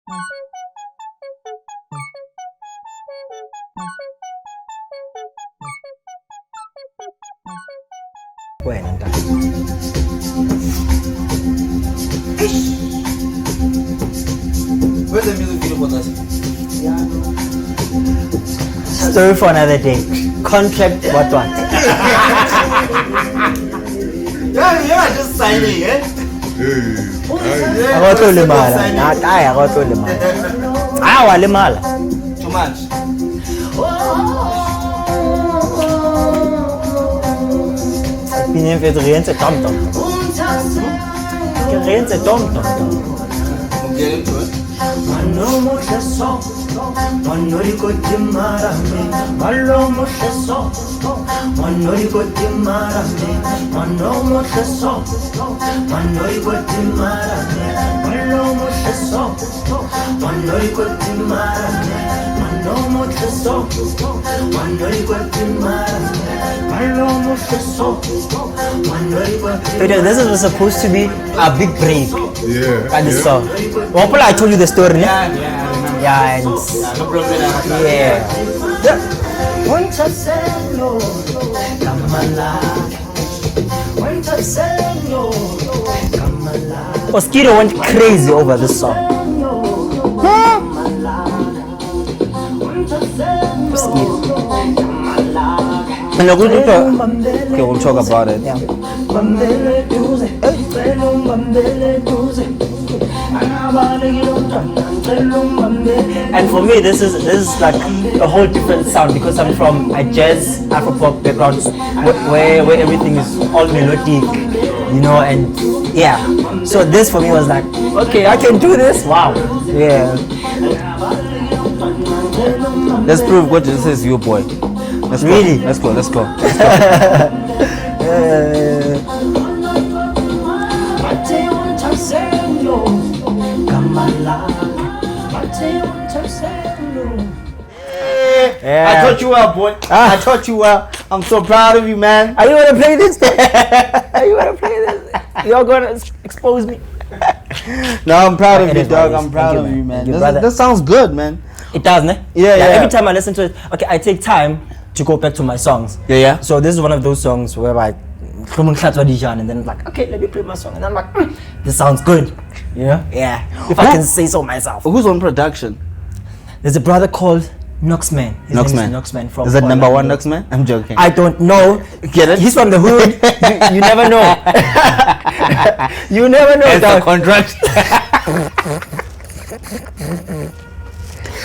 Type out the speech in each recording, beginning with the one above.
Wena nta. Where's the music video for this? Story for another day. Contract what? Yeah, just signing, eh? Ako to limala. Nakaya ako to limala. Awa limala. Too much. Pinien fet rien se tom tom. Rien se tom tom. We'll get into it. This was supposed to be a big break. Yeah. By the song. Hopefully I told you the story. Yeah, I remember. Yeah, and No problem. yeah. Mosquito went crazy over this song. Mosquito. And okay, we'll talk about it. Yeah. And for me, this is like a whole different sound because I'm from a jazz Afropop background where everything is all melodic, you know, and yeah. So this for me was like, okay, I can do this. Wow. Yeah. Let's prove what this is, you boy. Let's go. Really? Let's go. Yeah. I taught you well, boy. I taught you well. I'm so proud of you, man. Are you gonna play this? Are you gonna play this? You're gonna expose me. No, I'm proud of It you, is what dog. it is. I'm proud Thank of you, you, man. man. Thank you, brother. This sounds good, man. It does, ne? Yeah. Every time I listen to it, okay, I take time to go back to my songs. Yeah. So this is one of those songs where I and then I'm like, okay, let me play my song, and I'm like, this sounds good. Yeah. If I can say so myself. Who's on production? There's a brother called Noxman. His name is Noxman from. Is that number one Orlando. Noxman? I'm joking. I don't know. Get it? He's from the hood. You never know. You never know. It's a dog. contract.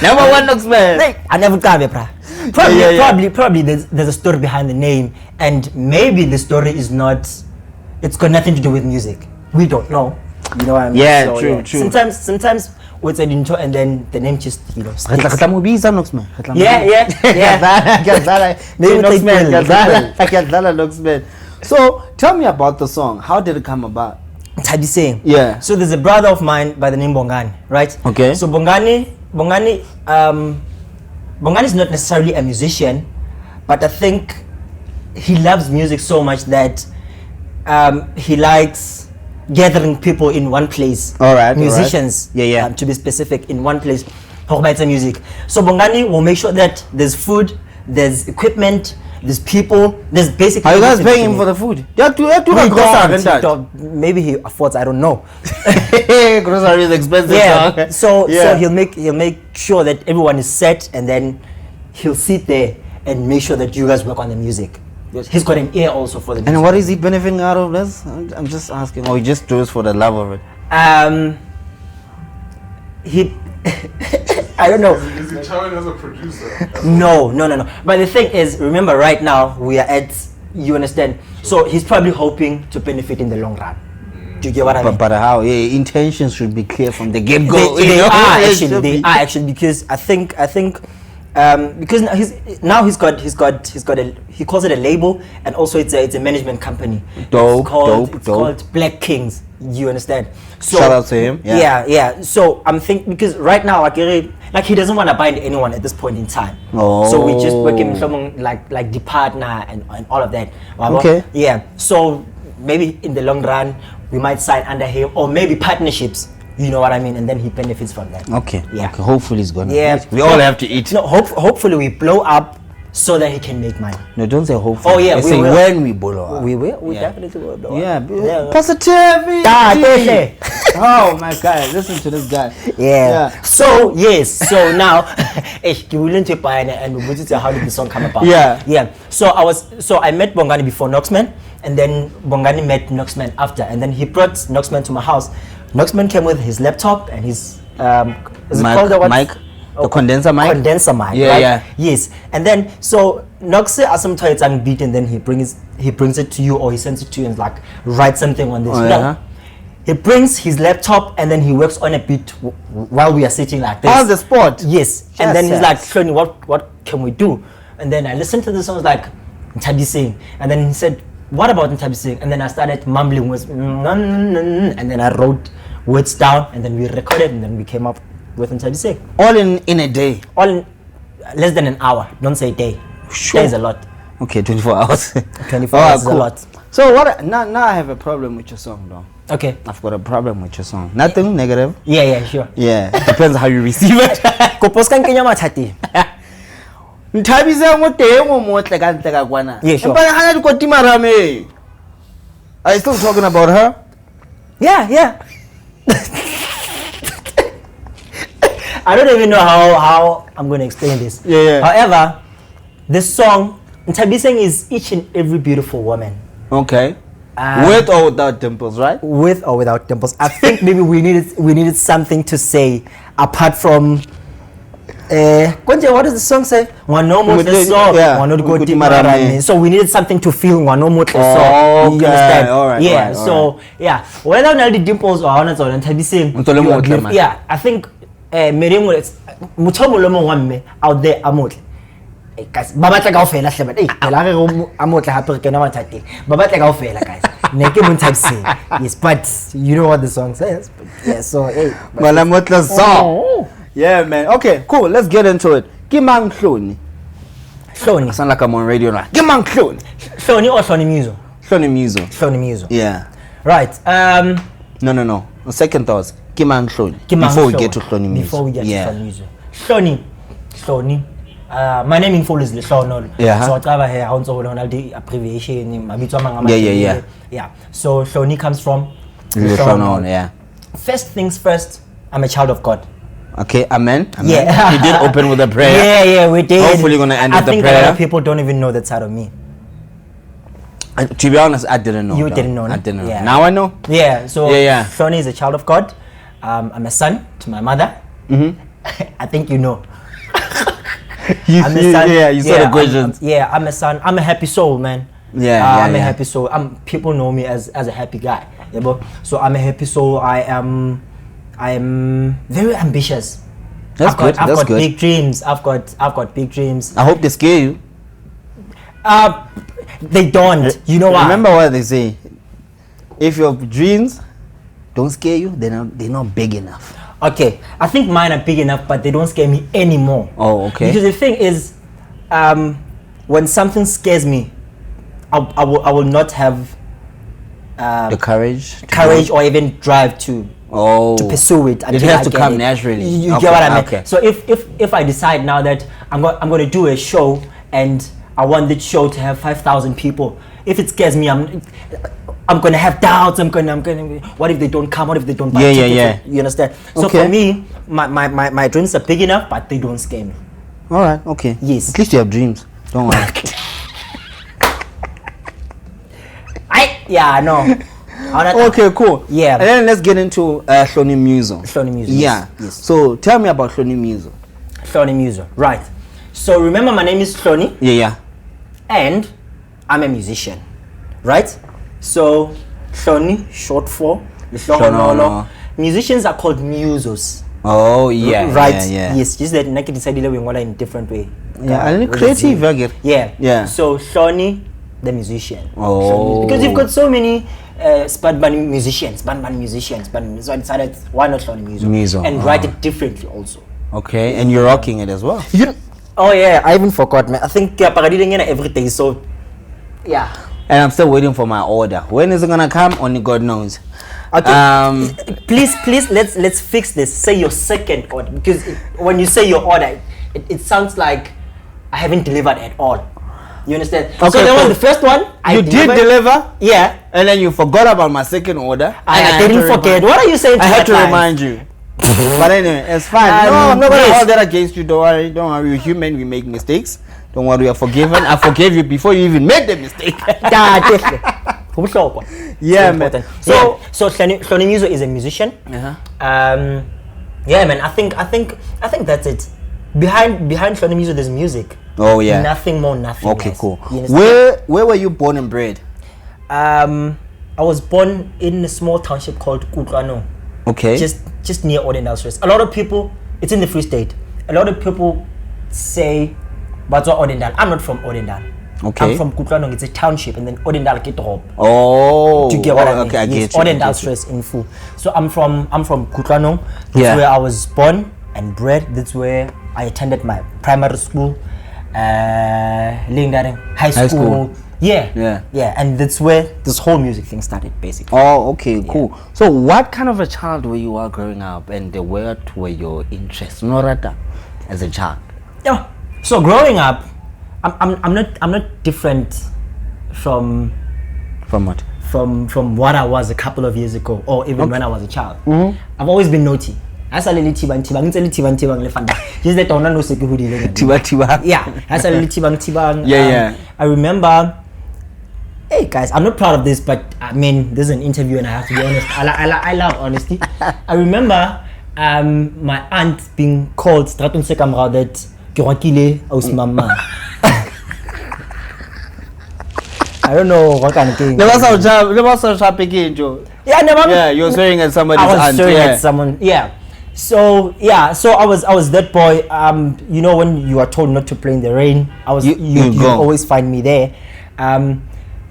Number one Noxman. I never got it, bruh. Probably there's a story behind the name, and maybe the story is not. It's got nothing to do with music. We don't know. You know what I mean? Yeah, So, true. Sometimes we say intro and then the name just sticks. Yeah. Maybe Noxman. So tell me about the song. How did it come about? Tabi saying. Yeah. So there's a brother of mine by the name Bongani, right? Okay. So Bongani is not necessarily a musician, but I think he loves music so much that he likes gathering people in one place. All right. Musicians, Yeah. to be specific, in one place. Music. So Bongani will make sure that there's food, there's equipment, there's people, there's basically. Are you guys paying him for the food? Maybe he affords. I don't know. Grocery is expensive. Yeah. So he'll make sure that everyone is set, and then he'll sit there and make sure that you guys work on the music. He's got an ear also for the music. And what is he benefiting out of this? I'm just asking. Or he just do it for the love of it? He I don't know. Is he telling as a producer? No. But the thing is, remember, right now we are at. You understand? So he's probably hoping to benefit in the long run. Do you get what I mean? But how? Yeah, intentions should be clear from the get go. They are actually because I think because he's got he calls it a label, and also it's a management company. Dope. It's called Black Kings. You understand? So shout out to him. Yeah. So I'm thinking, because right now like he doesn't want to bind anyone at this point in time. Oh. So we just work him like the partner and all of that. Okay. Yeah. So maybe in the long run we might sign under him, or maybe partnerships. You know what I mean? And then he benefits from that. Okay. Yeah. Okay. Hopefully it's gonna. Yeah. We all have to eat. No, hopefully we blow up so that he can make money. No, don't say hopefully. Oh, yeah, Let's we say will. when we blow up. We will. We Yeah. definitely will blow Yeah. up. Yeah. Positivity. Yeah. Oh my God! Listen to this guy. Yeah. So yes. So now, we learned to buy and we wanted to how did the song come about? Yeah. Yeah. So I met Bongani before Noxman, and then Bongani met Noxman after, and then he brought Noxman to my house. Noxman came with his laptop and his is it called the what? Mic. The condenser mic. Condenser mic. Yeah, right? yeah. Yes. And then so Noxe asamtoyets ang beat, and then he brings it to you, or he sends it to you and like write something on this. Oh, No. yeah. He brings his laptop and then he works on a beat while we are sitting like this. On the spot. Yes. And then he's Yes. like, Hloni, what can we do? And then I listened to the song, like Ntabi Singh. And then he said, what about Ntabi Singh? And then I started mumbling words, and then I wrote words down, and then we recorded, and then we came up with Ntabi Singh. All in a day. All in less than an hour. Don't say day. Sure. Day is a lot. Okay, 24 hours. 24 Alright, hours is a lot. So what? Now I have a problem with your song, though. Okay. I've got a problem with your song. Nothing negative. Yeah, sure. Yeah, depends how you receive it. Koposkan Kenya Matati. Nthabisa mo teng mo motle ka ntle ka kwana. Yeah, sure. Empa hana di koti marame. Are you still talking about her? Yeah. I don't even know how I'm going to explain this. Yeah. However, this song, Ntabi Singh is each and every beautiful woman. Okay. With or without dimples, right? With or without dimples. I think maybe we needed something to say apart from Konje, what does the song say? Yeah. So we needed something to feel Okay, you understand? alright, Yeah, alright, so yeah. Whether or not dimples or not on Ntabi Singh, Ntole you are motle, beautiful. man. Yeah, I think Miriam out there amotle. Guys, babatla kaofela hle but la re amotle hape re kena mathateng. Babatla kaofela guys. Ne ke mo Ntabi Singh. Yes, but you know what the song says. But yeah, so hey. Malamotla song. Yeah, man. Okay, cool. Let's get into it. Kimang Hloni. Hloni. Sound like I'm on radio now. Kimang Hloni. Hloni or Hloni Muzo? Hloni Muzo. Hloni Muzo. Yeah. Right. No. On second thoughts. Kimang Hloni. Kimang Before we Hloni. get to Hloni Muzo. Before we get yeah. to Hloni Muzo. Hloni. My name in full is Hloni. Yeah. So I have here how the abbreviation mabitso a mang a Yeah. mangata. Yeah. So Hloni comes from Hloni, yeah. First things first, I'm a child of God. Okay, amen. Yeah. You did open with a prayer. Yeah, we did. Hopefully you're gonna end with a I think a prayer. lot of people don't even know that side of me. To be honest, I didn't know. You though. didn't know, no? I didn't know. Yeah. Now I know. Yeah, so Yeah. Hloni is a child of God. I'm a son to my mother. I think you know. You I'm a son. you saw the questions. I'm a son. I'm a happy soul, man. I'm a happy soul. People know me as a happy guy. Yeah, but so I'm a happy soul. I am very ambitious. That's good. I've That's got good. big dreams. I've got big dreams. I hope they scare you. They don't. You know why? Remember what they say. If your dreams don't scare you, they're not big enough. Okay, I think mine are big enough, but they don't scare me anymore. Oh, okay. Because the thing is, when something scares me, I will not have The courage. or even drive to pursue it. It until has I to get come it. naturally. You Okay, get what I mean? okay. So if I decide now that I'm going to do a show and I want the show to have 5,000 people, if it scares me, I'm going to have doubts. I'm going to what if they don't come? What if they don't buy tickets? Yeah. You understand? So Okay. for me, my dreams are big enough, but they don't scare me. All right. Okay. Yes. At least you have dreams. Don't worry. Yeah, no. Okay, cool. Yeah. And then let's get into Hloni Muzo. Hloni Muzo. Yeah. Yes. So tell me about Hloni Muzo. Hloni Muzo. Right. So remember, my name is Hloni, Yeah. and I'm a musician. Right. So Hloni, short for Hlonolo. Musicians are called musos. Oh yeah. Right. Yeah. Yes. Just that I decided we want in a different way. Yeah. And creative, I get. Yeah. Yeah. So Hloni, the musician. Oh. Because you've got so many Spadban musicians, so I decided why not Hloni Muzo, and write it differently also. Okay, and you're rocking it as well. Oh yeah, I even forgot, man. I think every day, so yeah. And I'm still waiting for my order. When is it gonna come? Only God knows. Okay. Please, let's fix this. Say your second order, because when you say your order, it sounds like I haven't delivered at all. You understand? Okay, So that cool. was the first one. You did deliver, Yeah. and then you forgot about my second order. I had didn't to forget. remind- What are you saying? I had to that line? remind you. But anyway, it's fine. No, I'm not gonna yes. hold that against you. Don't worry. We're human. We make mistakes. Don't worry. You're forgiven. I forgave you before you even made the mistake. Yeah, definitely. Go Yeah, so man. important. So Hloni Muzo is a musician. Uh-huh. Yeah, man. I think that's it. Behind Hloni Muzo, there's music. Oh yeah. Nothing more, nothing Okay, less. cool. You understand? Where were you born and bred? I was born in a small township called Kutlano, Okay. just near Odendal Stress. A lot of people, it's in the Free State. A lot of people say, "But Odendal." I'm not from Odendal. Okay. I'm from Kutlano. It's a township, and then Odendal Kitrop. Oh. Do you get what I mean? Okay, I Yes, get you. I Odendal get you. Stress in full. So I'm from Kutlano. That's Yeah. where I was born and bred. That's where I attended my primary school, high school. Yeah. Yeah, and that's where this whole music thing started, basically. Oh, okay, cool. So, what kind of a child were you growing up, and what were your interests, Norata, as a child? Yeah. So growing up, I'm not different from What? from what I was a couple of years ago, or even when I was a child. I've always been naughty. Just that don't know security. Tiwa. Yeah, that's a little tibang. Yeah. I remember. Hey guys, I'm not proud of this, but I mean, this is an interview, and I have to be honest. I love honesty. I remember my aunt being called Stratton Sekamra that Kirakile aus mama. I don't know what kind of thing. There was a sharp Joe. Yeah, never. Yeah, you were swearing at somebody's I was aunt. staring Yeah. at someone. Yeah. So I was that boy. You know, when you are told not to play in the rain, you go. always find me there.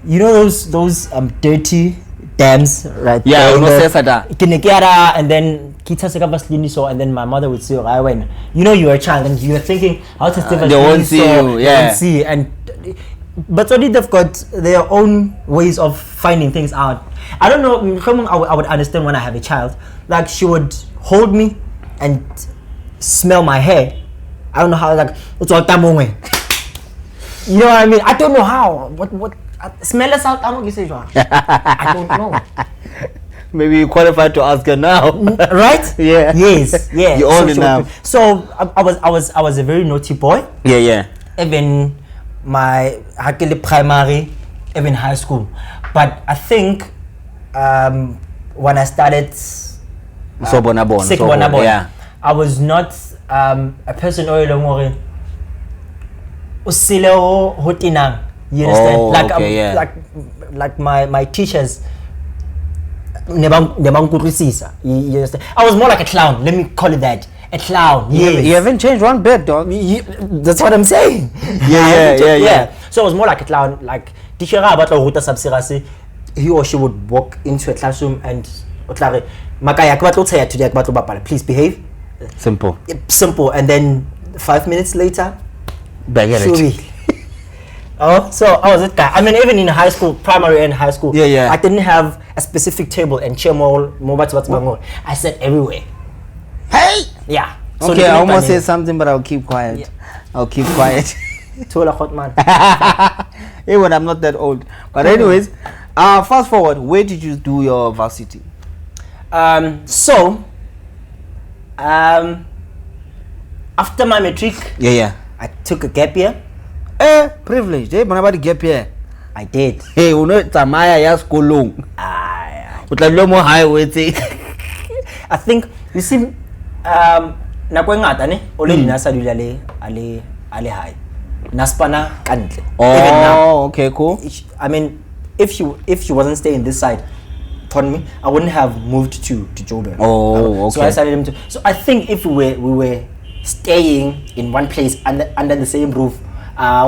You know those dirty dams, right? Yeah, there, no the- sesada. Kinekera, and then kita sekavaslini so, and then my mother would say, "I went." You know, you're a child, and you're thinking, "How to They won't see you, They yeah. won't see, and but so they've got their own ways of finding things out. I don't know. I would understand when I have a child. Like she would hold me and smell my hair. I don't know how. Like it's all tamongwe. You know what I mean? I don't know how. What? Smell us out. I don't know. Maybe you qualified to ask her now. Right? Yeah. Yes. Yeah. You're old she would- enough. So I was a very naughty boy. Yeah. Even my hakele primary, even high school. But I think when I started Sekbonabon, Yeah. I was not a person you understand? Oh, Like okay, yeah. like my teachers you understand? I was more like a clown, let me call it that. A clown. Yes. You haven't changed one bit, dog. That's what I'm saying. Yeah. So I was more like a clown. Like teacher about Ruta Sabsirasi, he or she would walk into a classroom and Makaya please behave. Simple. Simple. And then 5 minutes later, Back at it. Shubi. Oh, so I was that guy. I mean, even in high school, primary and high school, Yeah. I didn't have a specific table and chair more. I sat everywhere. Hey! Yeah. Okay, I almost said something, but I'll keep quiet. Yeah. I'll keep quiet. Tola hot man. Even I'm not that old. But anyways, fast forward. Where did you do your varsity? After my matric, Yeah. I took a gap year. Privilege. Hey, manabadi gap here. I did. Hey, uno tsamaya ya sekolong. O tla dula mo highway tse. I think you see, nako e ngata ne o le dina sa dula le ale high. Naspana kantle. Even now. Oh, okay, cool. I mean, if she wasn't staying this side, upon me, I wouldn't have moved to Joburg. Oh, So I okay. decided to. So I think if we were staying in one place under the same roof, my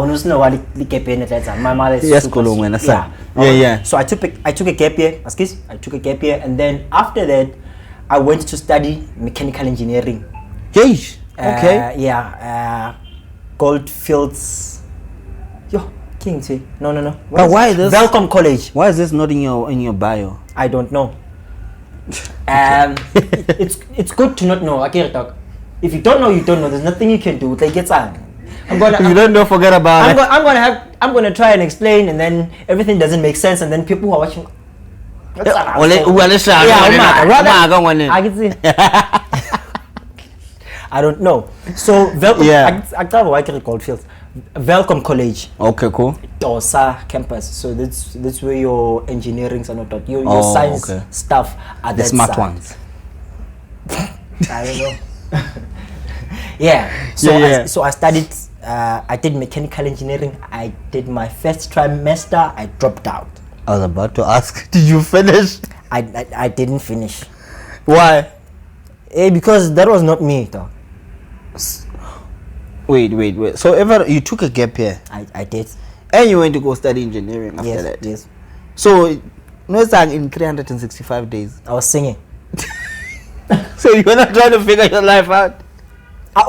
mother is Yes, super Kolong, strict. when I said. Yeah. Yeah. So I took a gap year. I took a gap year, and then after that, I went to study mechanical engineering. Yeesh. Okay. Goldfields. Yo, King say no. But why this? Welcome College. Why is this not in your bio? I don't know. It's good to not know. Okay, dog. If you don't know, you don't know. There's nothing you can do. Like it's on. If you don't know, forget about it. I'm gonna try and explain, and then everything doesn't make sense, and then people who are watching. I can see. I don't know. So welcome. Yeah. I have a white called Fields. Welcome College. Okay, cool. Dosa campus. So that's where your engineering are not taught. Your science stuff are the that smart side. ones. I don't know. Yeah. So I studied. I did mechanical engineering. I did my first trimester. I dropped out. I was about to ask, did you finish? I didn't finish. Why? Because that was not me, though. Wait. So ever you took a gap year? I did. And you went to go study engineering after that? Yes. So, no sang in 365 days. I was singing. So you were not trying to figure your life out? I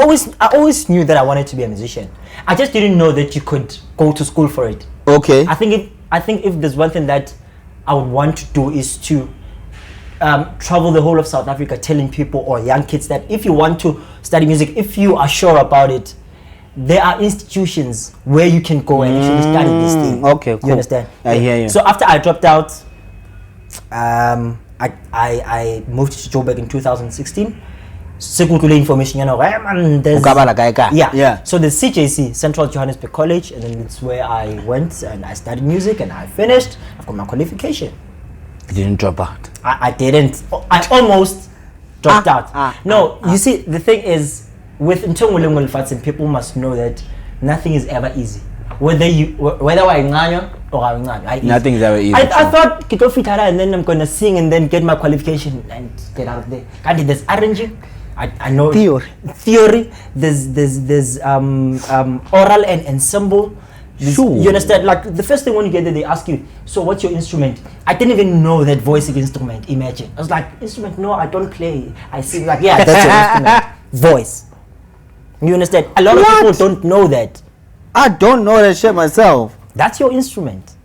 always knew that I wanted to be a musician. I just didn't know that you could go to school for it. Okay. I think if there's one thing that I would want to do is to travel the whole of South Africa, telling people or young kids that if you want to study music, if you are sure about it, there are institutions where you can go and actually study this thing. Okay, cool. You understand? I hear you. So after I dropped out, I moved to Joburg in 2016. Secondary information, you know, there's Yeah. So the CJC, Central Johannesburg College, and then it's where I went and I studied music and I finished. I've got my qualification. You didn't drop out. I didn't. I almost dropped out. You see, the thing is, with Ntongolengol Fatsin, people must know that nothing is ever easy. Whether we're in or nothing is ever easy. I thought Kito Fitara and then I'm gonna sing and then get my qualification and get out of there. And there's arranging. I know theory. There's oral and ensemble. Sure. You understand? Like the first thing when you get there, they ask you, so what's your instrument? I didn't even know that voice instrument. Imagine. I was like, instrument? No, I don't play. I sing. Like, yeah, that's your instrument. Voice. You understand? A lot of people don't know that. I don't know that shit myself. That's your instrument.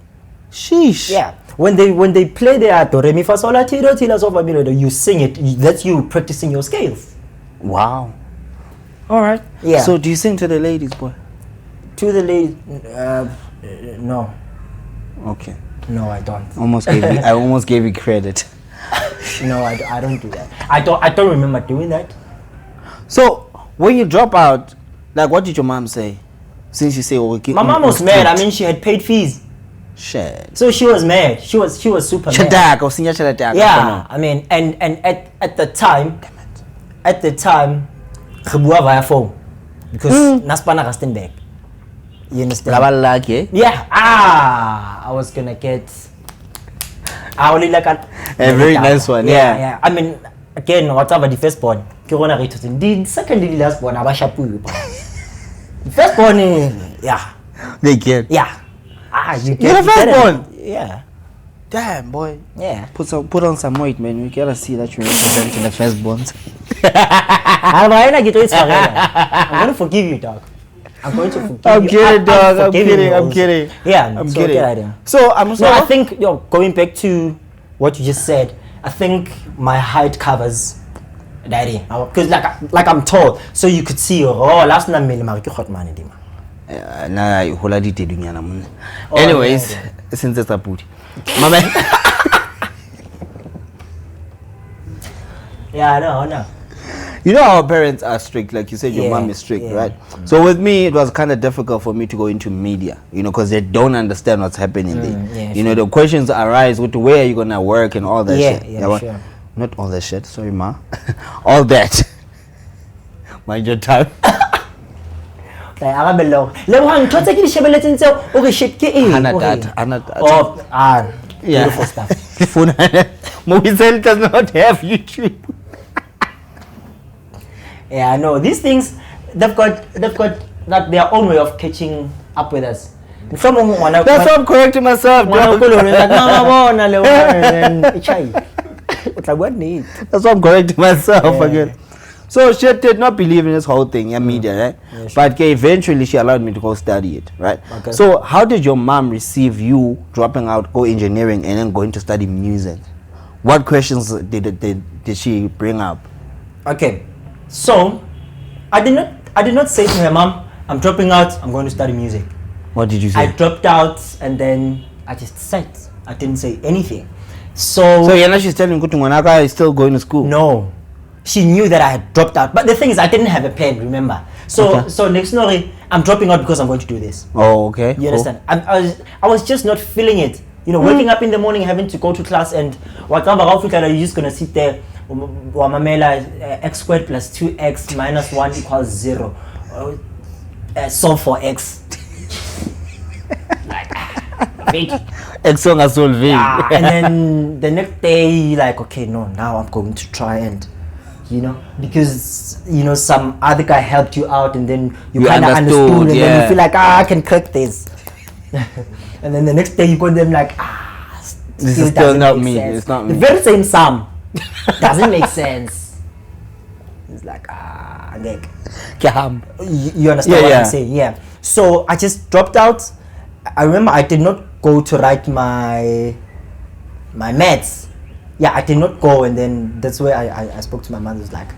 Sheesh. Yeah. When they play their do re mi fa sol la ti do so fa mi do, you sing it. That's you practicing your scales. Wow. All right. Yeah. So do you sing to the ladies, boy? To the lady, no. Okay. No, I don't. I almost gave you credit. No, I don't do that. I don't remember doing that. So when you drop out, like, what did your mom say? Since you say, my mom was mad. I mean, she had paid fees. Shit. So she was mad. She was super mad. Yeah. I mean, and at the time, Gebua via phone because Naspana Rustenberg. You understand? Yeah. I was gonna get. I only like a very nice one. Yeah. I mean, again, whatever the first born, Corona rated the second, the last born, Abashapu. The first born, yeah. They get. Yeah. You're the first born. Yeah. Damn, boy. Yeah. Put on some weight, man. We gotta see that you're representing the firstborns. I'm gonna forgive you, dog. I'm going to forgive you. I'm kidding, dog. I'm kidding. Yeah, I'm so kidding. So I'm sorry. No, I think going back to what you just said, I think my height covers daddy. Because like I'm tall, so you could see last night anyways, since it's a booty. My man. Yeah, I know. You know our parents are strict, like you said, your mom is strict, right? So with me, it was kind of difficult for me to go into media, because they don't understand what's happening there. Yeah, the questions arise with where are you gonna work and all that shit. Yeah, sure. Not all that shit, sorry ma. All that. Mind your time. Beautiful stuff. Movies does not have YouTube. Yeah, I know. These things, they've got like their own way of catching up with us. That's why I'm correcting myself. That's why I'm correcting myself again. So she did not believe in this whole thing, media, right? Yeah, sure. But eventually she allowed me to go study it, right? Okay. So how did your mom receive you dropping out, go engineering, and then going to study music? What questions did she bring up? Okay, so I did not say to her, Mom, I'm dropping out, I'm going to study music. What did you say? I dropped out and then I just sat. I didn't say anything. So So she's telling Kutu Mwanaka is still going to school. no, she knew that I had dropped out. But the thing is, I didn't have a pen. Remember? So Okay. next story, I'm dropping out because I'm going to do this. Oh, okay. You understand? I was just not feeling it. You know, waking up in the morning, having to go to class, and you're just gonna sit there. X squared plus 2x minus 1 equals 0. Solve for x. Yeah, and then the next day, like, okay, no, now I'm going to try and, because some other guy helped you out, and then you kind of understood, and then you feel like, I can crack this. And then the next day you call them like, this is still not me. It's not me. The very same sum doesn't make sense. It's like, you understand what I'm saying? Yeah. So I just dropped out. I remember I did not go to write my maths. Yeah, I did not go, and then that's where I spoke to my mother. Was like,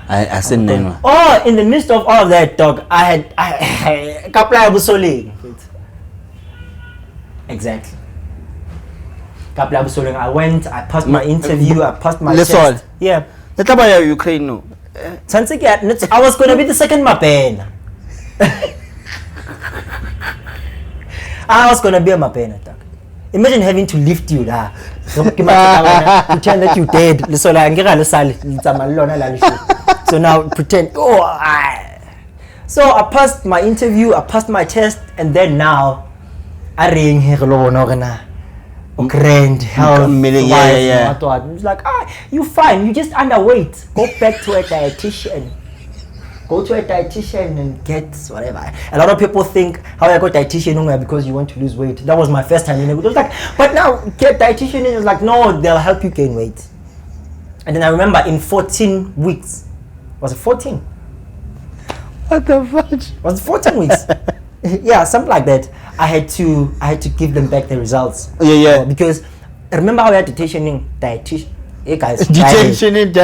I said no. Oh, in the midst of all of that, dog, I had exactly. I went, I passed my interview, I passed my test. Yeah. Ukraine no. I was gonna be the second Mapena. I was gonna be a Mapena. Imagine having to lift you there. Pretend that you dead. So now pretend. So I passed my interview, I passed my test, and then now I ring here grand health. It's like, you fine, you just underweight. Go back to a dietitian. Go to a dietitian and get whatever. A lot of people think how I got dietitian because you want to lose weight. That was my first time. It was like, but now get dietitian, and it's like, no, they'll help you gain weight. And then I remember in 14 weeks, was it 14? What the fudge? Was it 14 weeks? Yeah, something like that. I had to give them back the results. Yeah. Because remember how we had dietitian. Hey guys, dietitian.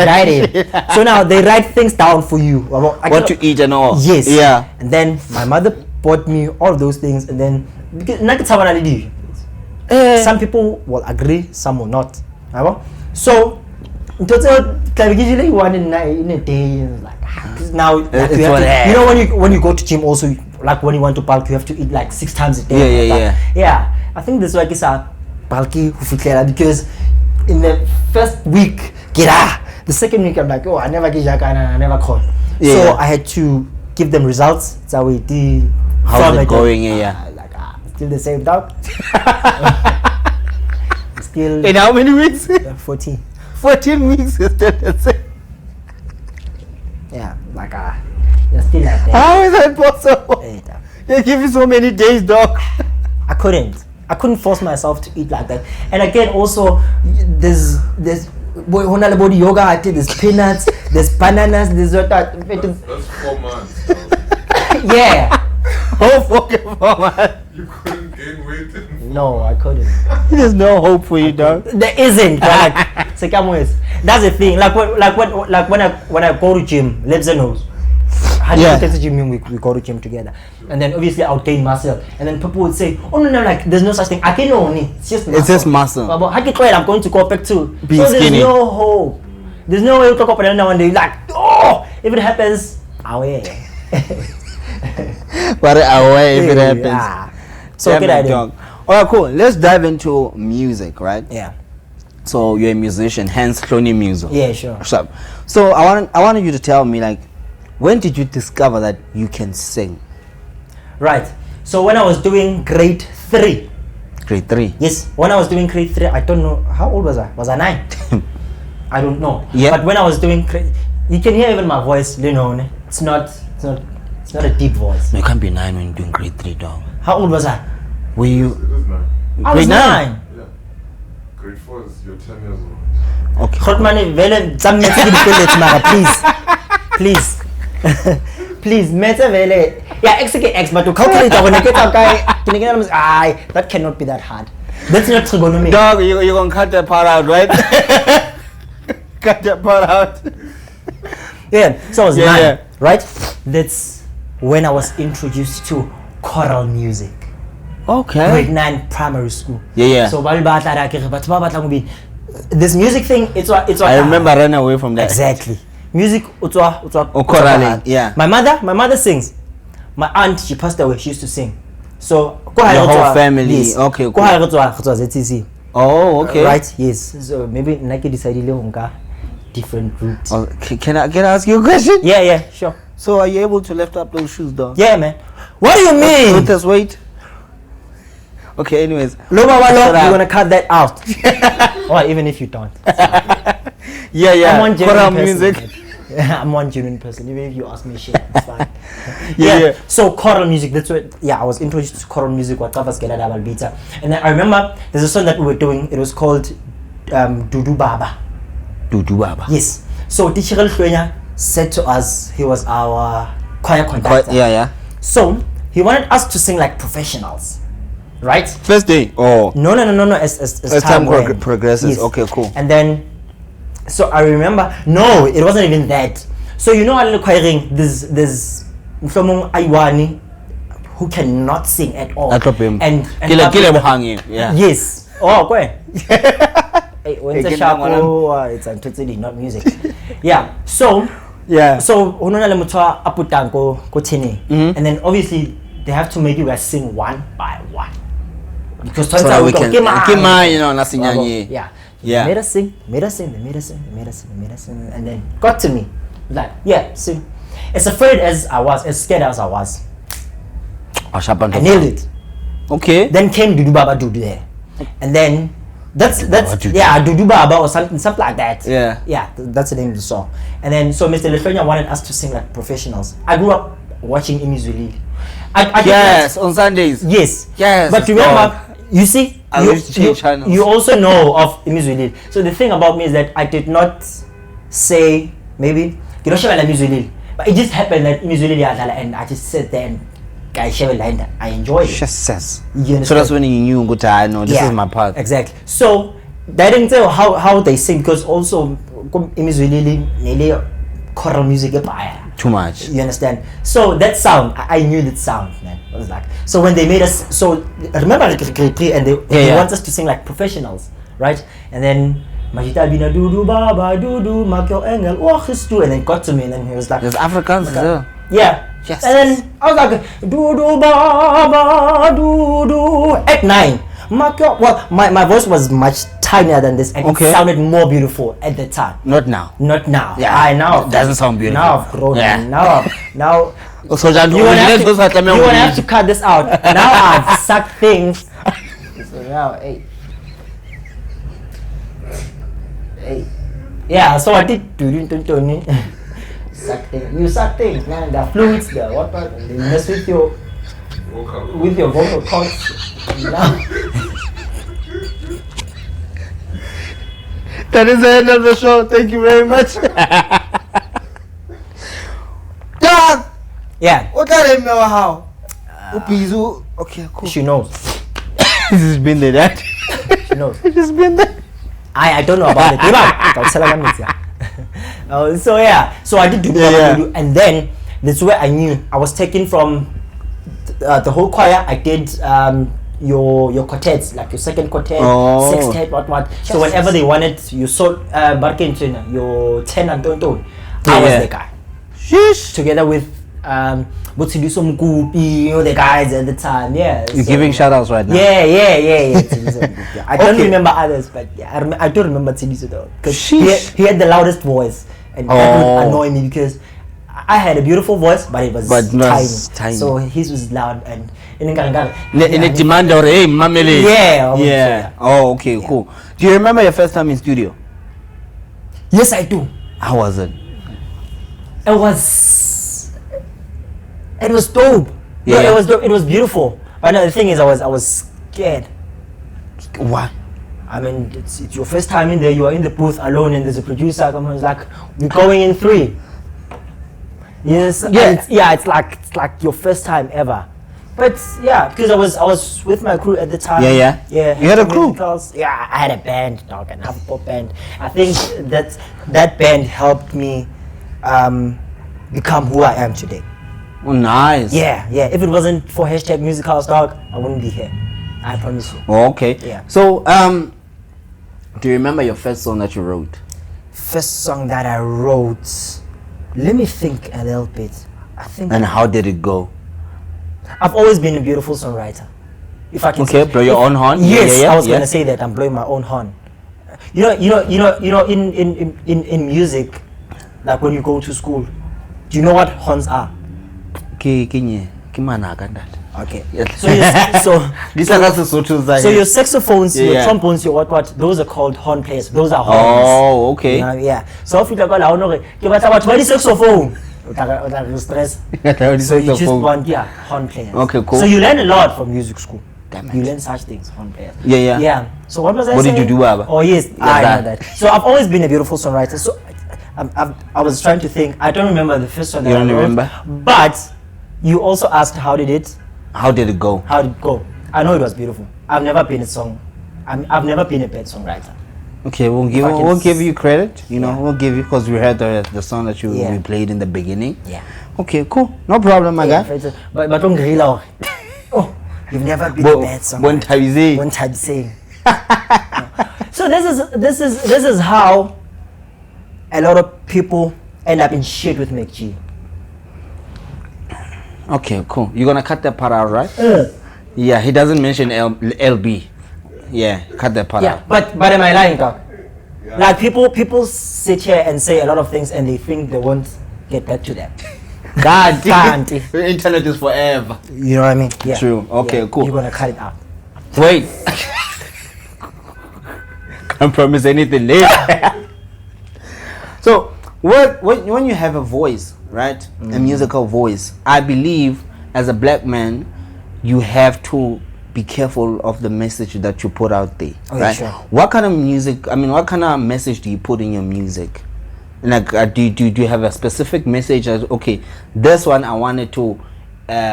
So now they write things down for you. What to eat and all. Yes. Yeah. And then my mother bought me all those things, and then because some people will agree, some will not. So usually one in a day, like now when you go to gym also, like when you want to bulk, you have to eat like 6 times a day. Yeah. I think this is a bulky because in the first week, the second week I'm like, I never get Jaka and I never call. So I had to give them results. So we did. How's it going? Still the same dog. Still. In how many weeks? 14. 14 weeks is still the same. Yeah, like you're still like that. How is that possible? They give you so many days, dog. I couldn't force myself to eat like that. And again, also there's body yoga, there's peanuts, there's bananas, there's what That's 4 months. yeah. Oh, fucking 4 months. You couldn't gain weight in 4 No, I couldn't. There's no hope for you, dog. There isn't. That's the thing. When I go to gym, Lebza knows. I take the gym, we go to gym together, and then obviously I'll gain muscle, and then people would say, "Oh no, like there's no such thing. I can only it's just muscle." It's just muscle. But I'm going to go back to being skinny. There's no hope. There's no way you talk about it now and they like, if it happens, away. But away if it happens. Yeah. So good idea. Alright, cool. Let's dive into music, right? Yeah. So you're a musician, hence Hloni Muzo. Yeah, sure. So I wanted you to tell me, like, when did you discover that you can sing? Right. So when I was doing grade 3. Grade 3? Yes. When I was doing grade 3, I don't know, how old was I? Was I 9? I don't know. Yeah. But when I was doing you can hear even my voice, it's not a deep voice. No, you can't be 9 when you're doing grade 3, dog. How old was I? Were you? It is 9. I was 9. Yeah. Grade 4 is you're 10 years old. Okay. Please. Please, yeah, X but to calculate that cannot be that hard. That's not trigonometry. Dog, you're gonna cut that part out, right? Cut that part out. Yeah, so I was Yeah, 9, yeah. right? That's when I was introduced to choral music. Okay. Grade 9 primary school. Yeah. So this music thing, it's what I remember running away from that. exactly. Music, choraling, yeah. My mother sings. My aunt, she passed away. She used to sing. So Your whole family. yes. Okay, cool. ZTC. Oh, okay. Right. Yes. So maybe Nike decided to different route. Oh, can I ask you a question? Yeah. Sure. So are you able to lift up those shoes, dog? Yeah, man. What do you mean? With this weight? Okay, anyways. You're gonna cut that out. Or even if you don't. Yeah. I'm one genuine Choral person, music. man. I'm one genuine person. Even if you ask me shit, it's fine. Yeah. So choral music, that's what. Yeah, I was introduced to choral music. What covers get at beta. And then I remember there's a song that we were doing. It was called Dudu Baba. Dudu Baba. Yes. So Teacher Hloni said to us, he was our choir conductor. Yeah. So he wanted us to sing like professionals, right? First day. Oh. No. As time went. progresses. Yes. Okay, cool. And then, so I remember, no, it wasn't even that. So you know, at choiring, there's Mhlomong Aiwani who cannot sing at all. And Kill him hanging. Yeah. Yes. Oh, okay. Hey, when it's a get sharp, that one it's totally not music. Yeah. So Yeah. so unona le motho a putang ko teneng, and then obviously they have to make you guys sing one by one because So that we can you know, nasinyanye. Yeah. Made us sing, and then got to me like, yeah, sing. As afraid as I was, as scared as I was, I nailed it. Okay. Then came Dudu Baba Dudu there, and then that's Dudu. yeah, Dudu Baba or something like that. Yeah. That's the name of the song. And then so Mr. Hloni wanted us to sing like professionals. I grew up watching Imizuli. Yes, on Sundays. Yes. Yes. But remember, you see, I used to change channels. you also know of Imizuli. So the thing about me is that I did not say maybe Imizuli, but it just happened that Imizuli and I just sat there and I enjoyed it. Just says. You So that's when you knew, good, I know this is my part. Exactly. So they didn't tell how they sing because also Imizuli choral music Too much. you understand? So that sound, I knew that sound, man. I was like, so when they made us, so remember grade 3 and they want us to sing like professionals, right? And then Majita Bina Dudu Baba Dudu Makyo Engel Wachistu, and then got to me and then he was like, There's Africans there. yeah. Yes. And then I was like, Dudu Baba Dudu at 9. Well, my voice was much tinier than this, and it sounded more beautiful at the time. Not now. Not now. Yeah. Now It doesn't sound beautiful. Now I've grown. Yeah. Now. So You won't have to cut this out. Now I've sucked things. So now, hey. Yeah. So I did. Suck things. You suck things, man. The fluids, the what? And they mess with your vocal cords. Now. That is the end of the show. Thank you very much. Dog! Yeah. What I don't know how. Upizu. Okay, cool. She knows. This has been the that. She knows. It's been the. I don't know about it. So yeah, so I did do and then that's where I knew I was taken from the whole choir. I did your quartets, like your second quartet, sextet, what. So whenever they wanted you saw your ten and don't, I was the guy. Sheesh. Together with what's you do some goopy, the guys at the time. Yeah. You're giving shout outs right now. Yeah. I don't remember others, but yeah, I do remember Tsidiso though. Because he had the loudest voice. And that would annoy me because I had a beautiful voice, but it was tiny. So his was loud and in a demand or hey, mamele. Yeah. Oh, okay, cool. Do you remember your first time in studio? Yes, I do. How was it? It was dope. Yeah. It was dope. It was beautiful. But no, the thing is, I was scared. Why? I mean, it's your first time in there. You are in the booth alone, and there's a producer. It's like we're going in 3. Yes. Yeah. It's like your first time ever. But yeah, because I was with my crew at the time. Yeah. Yeah. You had a crew? musicals. Yeah, I had a band, dog, an Afro band. I think that band helped me become who I am today. Oh, nice. Yeah. If it wasn't for hashtag musicals, dog, I wouldn't be here. I promise you. Oh, okay. Yeah. So, do you remember your first song that you wrote? First song that I wrote. Let me think a little bit. I think. And how did it go? I've always been a beautiful songwriter. If I can Okay, say, blow your own horn. Yes, Yeah, I was yeah. gonna say that I'm blowing my own horn. You know, in music, like when you go to school, do you know what horns are? Okay. So your saxophones, your trombones, your what? Those are called horn players. Those are horns. Oh, okay. Yeah. So if you like, I don't know, saxophone. Stress. So you just want horn players. Okay, cool. So you learn a lot from music school. Damn it. You learn such things, horn players. Yeah. So what was I What saying? did you do, Abba? Oh yes, I that. know that. So I've always been a beautiful songwriter. So I was trying to think. I don't remember the first song that You I don't wrote, remember? But you also asked how did it go? How did it go? I know it was beautiful. I've never been I've never been a bad songwriter. Okay, we'll give you credit. We'll give you because we heard the song that we played in the beginning. Yeah. Okay, cool. No problem, my guy. But don't grill out. Oh, you've never been a bad songwriter. One time saying. So this is how a lot of people end up in shit with McG. Okay, cool. You're gonna cut that part out, right? Yeah, he doesn't mention LB. Yeah, cut that part out. But am I lying, dog? Yeah. Like people sit here and say a lot of things and they think they won't get back to them. God damn. Can't. The internet is forever. You know what I mean? Yeah. True. Okay, cool. You're gonna cut it out. Wait. Can't promise anything later. So, when you have a voice, right? A musical voice, I believe as a black man, you have to be careful of the message that you put out there, right? Sure. What kind of music? What kind of message do you put in your music? Like, do you have a specific message? As okay, this one I wanted to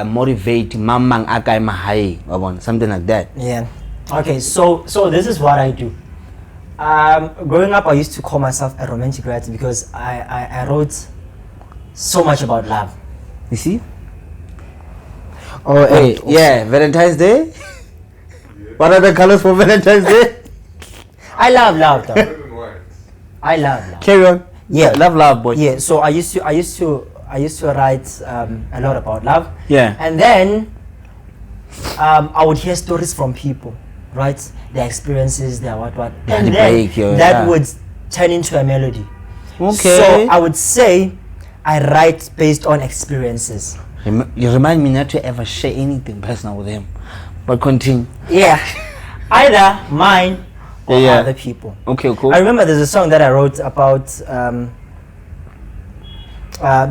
motivate mamang akay mahai, something like that. Yeah. Okay. So this is what I do. Growing up, I used to call myself a romantic writer because I wrote so much about love. You see? Oh, hey, yeah, Valentine's Day. What are the colors for Valentine's Day? I love love, though. Red and white. I love love. Carry on. Yeah, love, boy. Yeah. So I used to write a lot about love. Yeah. And then I would hear stories from people, right? Their experiences, their what, and then that would turn into a melody. Okay. So I would say I write based on experiences. You remind me not to ever share anything personal with him, but continue. Yeah. Either mine or other people. Okay, cool. I remember there's a song that I wrote about.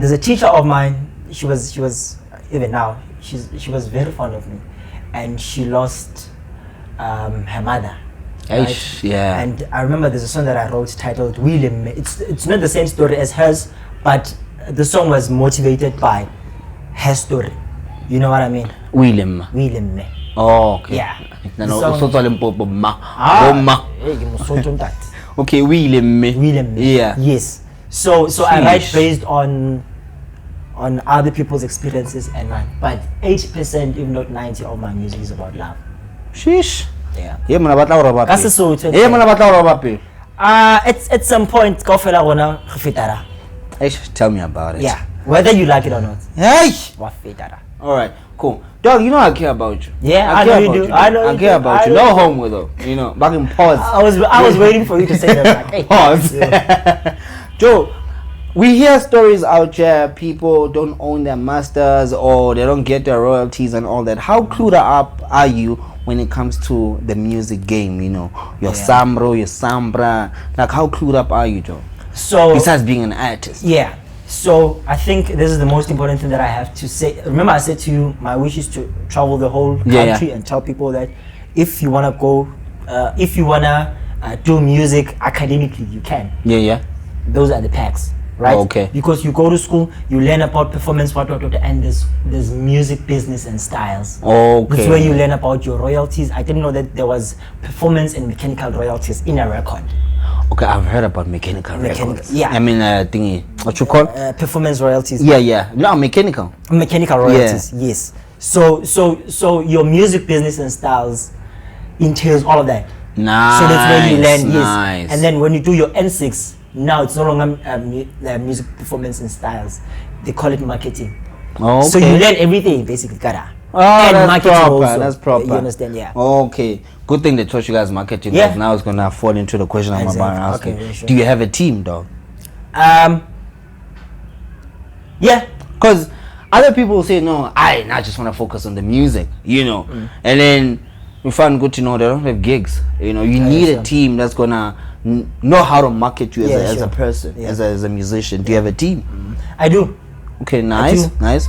There's a teacher of mine. She was even now. She was very fond of me, and she lost her mother. Right? Yeah. And I remember there's a song that I wrote titled "William." It's not the same story as hers, but the song was motivated by her story. You know what I mean? William. Oh, okay. Yeah. Okay, William. Yeah. Yes. So I write based on other people's experiences and mine. But 80%, if not 90%, of my music is about love. Sheesh. Yeah. That's so at some point, tell me about it. yeah. Whether you like it or not. Hey. Wafetara. All right, cool. Dog, I care about you. Yeah, I know care you about do. you. I know I you care do. about you. No homework though. Back in pause. I was waiting for you to say that. Like, hey. Pause. Yeah. Joe, we hear stories out there. People don't own their masters or they don't get their royalties and all that. How clued up are you when it comes to the music game? Your Samro, your Sambra. Like, how clued up are you, Joe? So besides being an artist. Yeah. So I think this is the most important thing that I have to say. Remember, I said to you, my wish is to travel the whole country and tell people that if you wanna go, if you wanna do music academically, you can. Yeah. Those are the packs, right? Okay. Because you go to school, you learn about performance, what, and there's music business and styles. Okay. That's where you learn about your royalties. I didn't know that there was performance and mechanical royalties in a record. Okay, I've heard about mechanical records. Yeah. I mean, thingy. What you call? Performance royalties. Yeah. No, mechanical. Mechanical royalties. Yes. So your music business and styles entails all of that. Nice. So that's where you learn. Yes. Nice. And then when you do your N6, now it's no longer music performance and styles. They call it marketing. Okay. So you learn everything basically, Kada. Oh, and that's marketing proper. also. That's proper. You understand? Yeah. Okay. Good thing they taught you guys marketing. Yeah. Because now it's gonna fall into the question I'm about to ask you. Okay, sure. Do you have a team, dog? Yeah. Because other people say no, I just want to focus on the music, you know. And then we find good to know they don't have gigs. You know, you need a team that's gonna know how to market you as a person, as a musician. Do you have a team? I do. Okay, nice. There's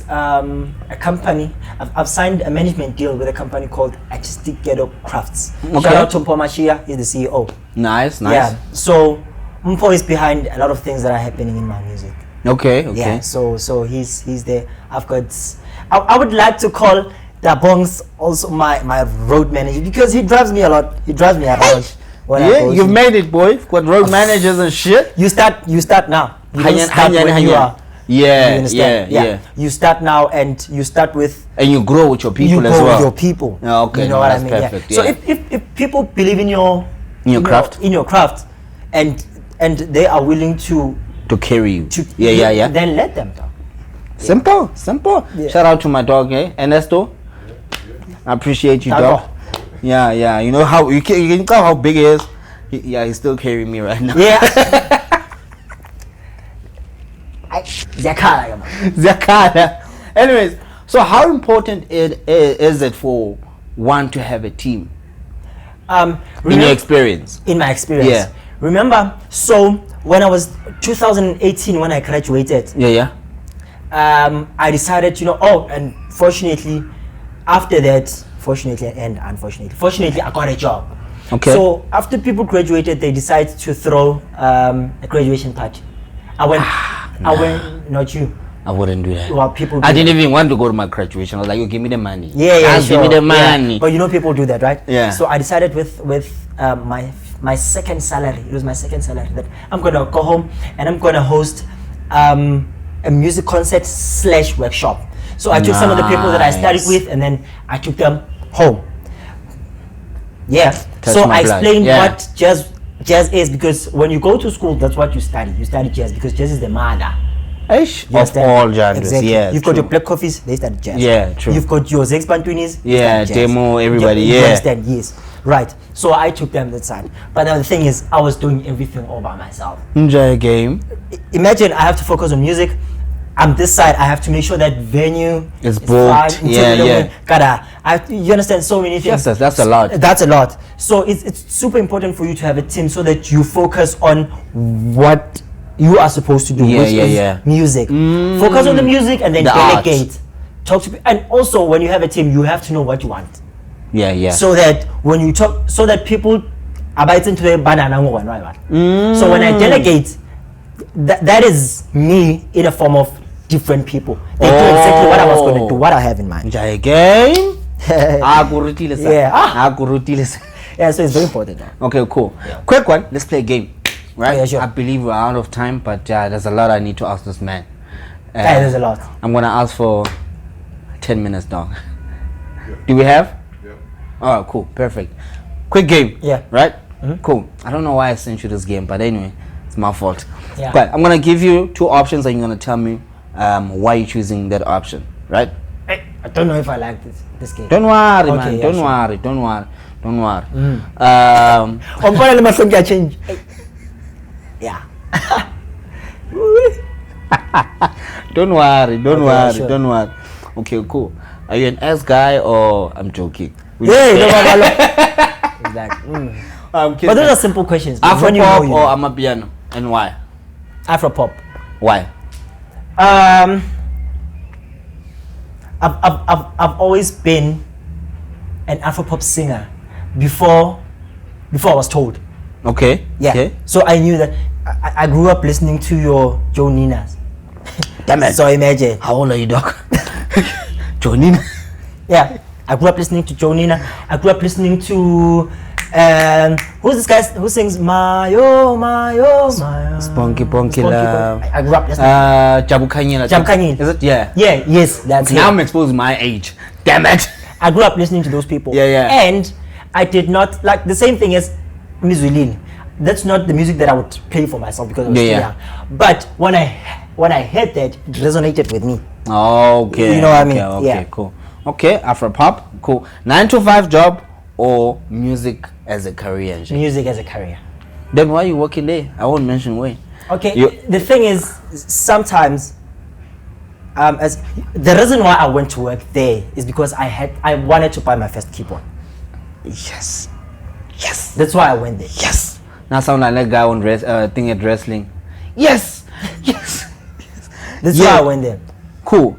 a company. I've signed a management deal with a company called Artistic Ghetto Crafts. Okay. Shout out to Mpo Mashia, he's the CEO. Nice. Yeah. So Mpo is behind a lot of things that are happening in my music. Okay. Yeah. So he's there. I've got. I would like to call Dabongs also my road manager because he drives me a lot. He drives me around. when I go you've to- made it, boy. You've got road managers and shit. You start now. You don't Hanyan, start hanyan, when you hanyan. are. Yeah, You understand? yeah. You start now, and you start with And you grow with your people you as go well. with your people. Yeah, okay, You know no, what I that's mean? perfect, So yeah. if people believe in your craft? in your craft, and they are willing to carry you. to Yeah. then let them go. Simple. Yeah. Shout out to my dog, Ernesto. I appreciate you, Tago. dog. Yeah. You know how you can tell how big he is. He's still carrying me right now. Yeah. Zakara, man. Zakara. Anyways, so how important is it for one to have a team in your experience? In my experience. Yeah. Remember, so when I was 2018 when I graduated, Yeah. I decided, and fortunately, after that, fortunately I got a job. Okay. So after people graduated, they decided to throw a graduation party. I went, not you. I wouldn't do that. Well, people. I do didn't that. even want to go to my graduation. I was like, you give me the money. Yeah, Just sure. give me the Yeah. money. But people do that, right? Yeah. So I decided with my second salary. It was my second salary that I'm gonna go home and I'm gonna host a music concert / workshop. So I took some of the people that I studied Nice. with and then I took them home. Yeah. Touch So my I blood. explained Yeah. what jazz is, because when you go to school, that's what you study. You study jazz because jazz is the mother. Ish, You of understand? all genres. Exactly. Yeah. You've got true. your black coffees, they study jazz. Yeah, true. You've got your Zex Bantuinis, they Yeah, study jazz. Demo, everybody, You yeah. understand? Yes. Right. So I took them that side. But now the thing is, I was doing everything all by myself. Enjoy a game. Imagine I have to focus on music. I'm this side. I have to make sure that venue It's is booked. fine. Yeah. You understand so many things. Yes, that's a lot. That's a lot. So it's super important for you to have a team so that you focus on what you are supposed to do, which is music. Focus on the music and then The art. delegate. Talk to and also when you have a team, you have to know what you want. Yeah. So that when you talk, so that people are biting to the banana one, right? So when I delegate, that is me in a form of different people. They do exactly what I was going to do, what I have in mind. Enjoy a game. Akurutile sa. Yeah. Akurutile sa. Yeah, so it's very important. Okay, cool. Quick one. Let's play a game. Right? Oh, yeah, sure. I believe we're out of time, but there's a lot I need to ask this man. Yeah, there's a lot. I'm gonna ask for 10 minutes, dog. Do we have? Yeah. Alright, cool, perfect. Quick game. Yeah. Right? Cool. I don't know why I sent you this game, but anyway, it's my fault. Yeah. But I'm gonna give you two options, and you're gonna tell me why you're choosing that option. Right? I don't know if I like this game. Don't worry, Okay, man. yeah, Don't sure. worry. Don't worry. Change. Yeah. Don't worry. Don't Okay, worry. sure. Don't worry. Okay, cool. Are you an S guy or I'm joking? Hey, exactly. I'm But those are simple questions. Afro When you pop know, you or know. Amapiano, and why? Afro pop. Why? I've always been an Afro pop singer before I was told. Okay. Yeah. Okay. So I knew that I grew up listening to your Joe Ninas. Damn it. So imagine. How old are you, Doc? Jonina. Yeah, I grew up listening to Joe Nina. I grew up listening to who's this guy who sings Mayo Mayo Mayo Spunky Punky Love. I grew up listening Jabu Kanyela. Jabu Kanyela. Is it? Yeah. Yeah, yes, that's Now it. I'm exposing my age. Damn it. I grew up listening to those people. Yeah. And I did not like the same thing as Mizulini. That's not the music that I would play for myself because I was too young. But when I heard that, it resonated with me. Okay. You know what I mean? Okay, Yeah. cool. Okay, Afro pop, cool. 9 to 5 job or music as a career? Nje? Music as a career. Then why are you working there? I won't mention where. Okay, the thing is, sometimes, as the reason why I went to work there is because I wanted to buy my first keyboard. Yes. That's why I went there. Yes. Now sound like that guy on thing at wrestling. Yes. That's Yeah. why I went there. Cool.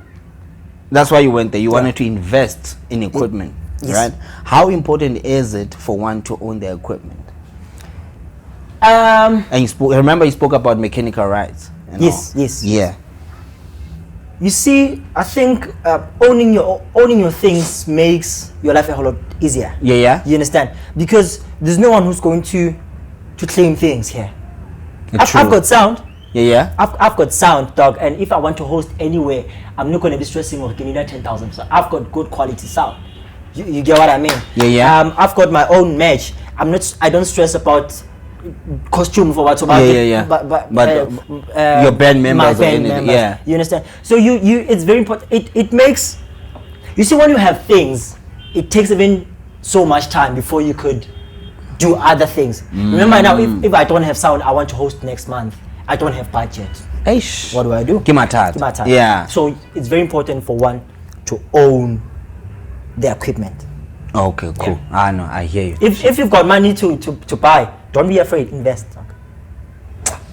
That's why you went there. You wanted to invest in equipment, Yes. right? How important is it for one to own the equipment? Um, And remember you spoke about mechanical rights. and Yes, all. yes. Yeah. you see, I think owning your things makes your life a whole lot easier. Yeah. You understand? Because there's no one who's going to claim things here. It's I've true. got sound. Yeah. I've got sound, dog, and if I want to host anywhere, I'm not going to be stressing or getting that 10,000. So I've got good quality sound. You get what I mean? Yeah. I've got my own merch. I don't stress about costume for what's about. Yeah. But your band members or anything, yeah. You understand? So you it's very important. It makes, you see, when you have things, it takes even so much time before you could do other things. Remember now, if I don't have sound, I want to host next month. I don't have budget. Eish. What do I do? Kimatat. Yeah. So it's very important for one to own the equipment. Okay, cool. I know. I hear you. If you've got money to buy, don't be afraid. Invest.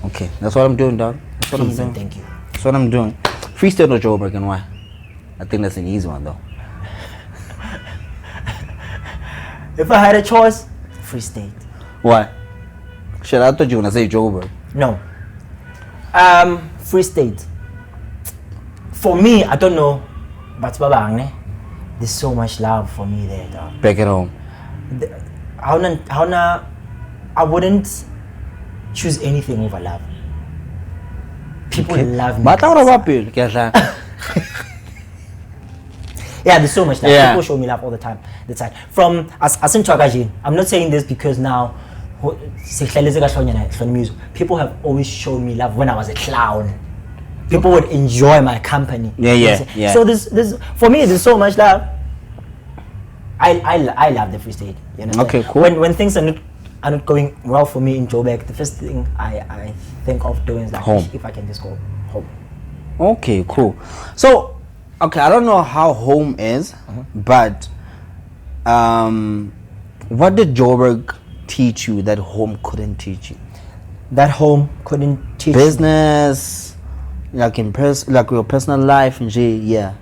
Okay, that's what I'm doing, dog. That's what Please I'm and doing. thank you. That's what I'm doing. Freestyle or Joburg and why? I think that's an easy one though. If I had a choice, Free State. Why? Shit, I thought you were gonna say Joburg. No. Free State. For me, I don't know, but Babang, there's so much love for me there, dog. Back at home. I wouldn't choose anything over love. People love me. But how about you? Kesha? Yeah, there's so much love. Yeah. People show me love all the time. From Asin Twagajin, I'm not saying this because now people have always shown me love when I was a clown. People would enjoy my company. Yeah. So there's for me there's so much love. I love the Free State. You know. Okay, cool. When things are not going well for me in Joburg, the first thing I think of doing is like Home. if I can just go home. Okay, cool. So, okay, I don't know how home is, but what did Joburg teach you that home couldn't teach you? That home couldn't teach me. Business, like your personal life, and yeah.